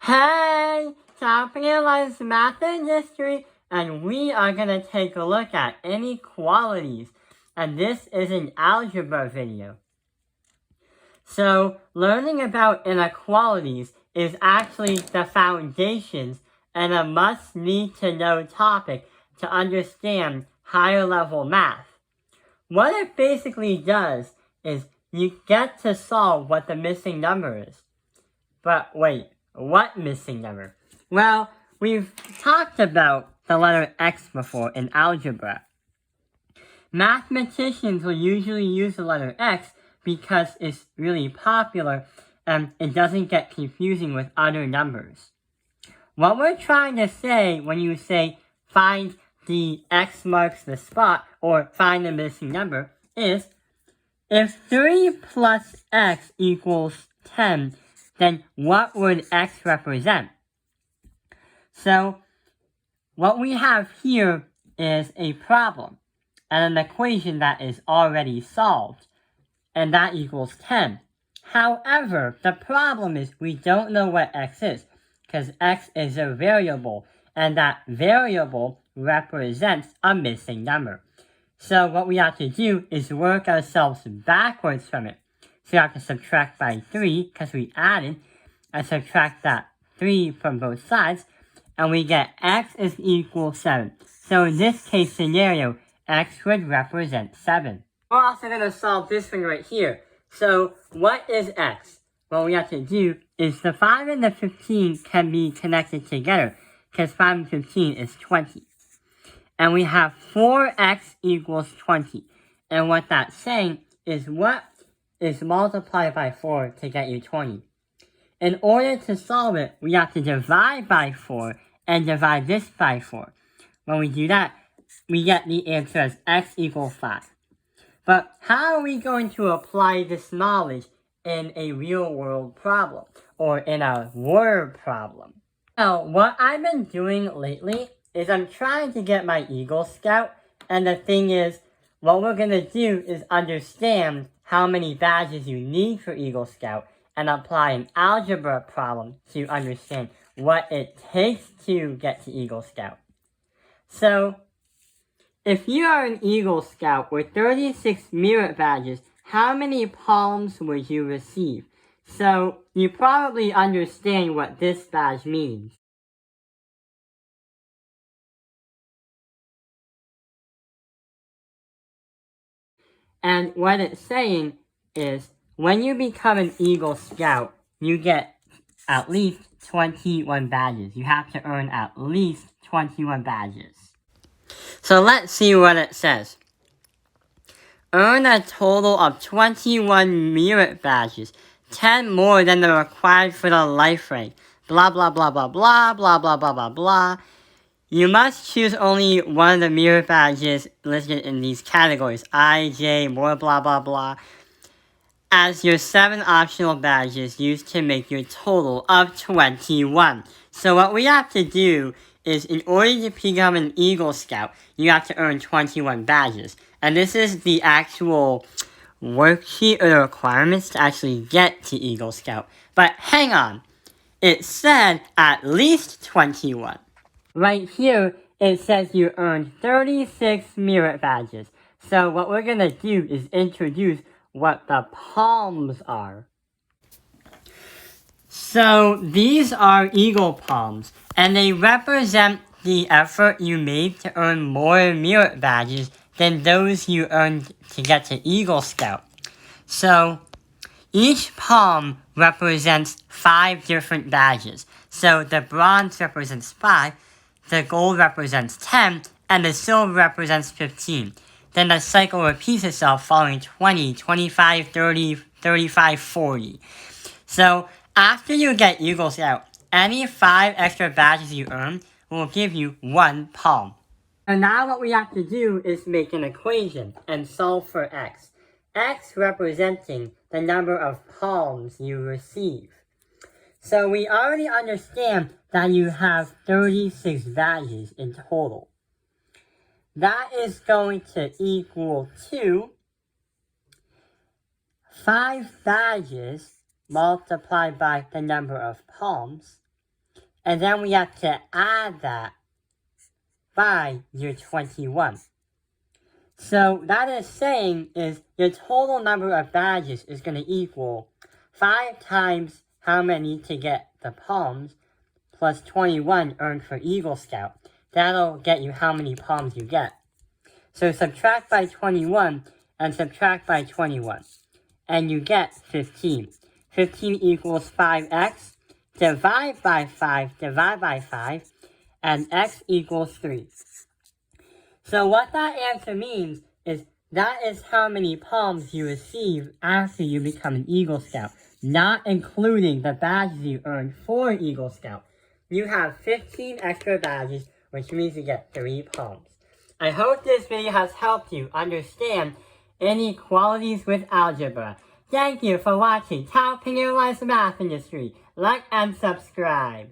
Hey, Capitalized Math and History, and we are going to take a look at inequalities, and this is an algebra video. So, learning about inequalities is actually the foundations and a must-need-to-know topic to understand higher-level math. What it basically does is you get to solve what the missing number is. But wait, what missing number? Well, we've talked about the letter X before in algebra. Mathematicians will usually use the letter X because it's really popular and it doesn't get confusing with other numbers. What we're trying to say when you say find the X marks the spot or find the missing number is if 3 plus X equals 10, then what would X represent? So, what we have here is a problem and an equation that is already solved, and that equals 10. However, the problem is we don't know what X is, because X is a variable, and that variable represents a missing number. So what we have to do is work ourselves backwards from it. So we have to subtract by 3, because we added, and subtract that 3 from both sides, and we get X is equal 7. So in this case scenario, X would represent 7. We're also going to solve this one right here. So what is X? What we have to do is the 5 and the 15 can be connected together, because 5 and 15 is 20. And we have 4x equals 20. And what that's saying is what is multiplied by 4 to get you 20. In order to solve it, we have to divide by 4 and divide this by 4. When we do that, we get the answer as x equals 5. But how are we going to apply this knowledge in a real-world problem, or in a word problem? Well, what I've been doing lately is I'm trying to get my Eagle Scout, and the thing is, what we're going to do is understand how many badges you need for Eagle Scout, and apply an algebra problem to understand what it takes to get to Eagle Scout. So, if you are an Eagle Scout with 36 merit badges, how many palms would you receive? So, you probably understand what this badge means. And what it's saying is, when you become an Eagle Scout, you get at least 21 badges. You have to earn at least 21 badges. So let's see what it says. Earn a total of 21 merit badges, 10 more than the required for the life rank. Blah blah blah blah blah blah blah blah blah blah. You must choose only one of the merit badges listed in these categories, I, J, more blah blah blah, as your 7 optional badges used to make your total of 21. So what we have to do is, in order to become an Eagle Scout, you have to earn 21 badges. And this is the actual worksheet or the requirements to actually get to Eagle Scout. But hang on, it said at least 21. Right here, it says you earned 36 merit badges. So what we're going to do is introduce what the palms are. So these are Eagle Palms, and they represent the effort you made to earn more merit badges than those you earned to get to Eagle Scout. So each palm represents 5 different badges. So the bronze represents 5, the gold represents 10, and the silver represents 15. Then the cycle repeats itself following 20, 25, 30, 35, 40. So after you get Eagle Scout, any 5 extra badges you earn will give you 1 palm. And now what we have to do is make an equation and solve for x. X representing the number of palms you receive. So we already understand that you have 36 badges in total. That is going to equal to 5 badges multiplied by the number of palms and then we have to add that by your 21. So that is saying is your total number of badges is going to equal 5 times how many to get the palms plus 21 earned for Eagle Scout. That'll get you how many palms you get. So subtract by 21 and subtract by 21. And you get 15. 15 equals 5x. Divide by 5, divide by 5. And x equals 3. So what that answer means is that is how many palms you receive after you become an Eagle Scout, not including the badges you earned for Eagle Scout. You have 15 extra badges, which means you get 3 palms. I hope this video has helped you understand inequalities with algebra. Thank you for watching Top Pioneer Math Industry. Like and subscribe.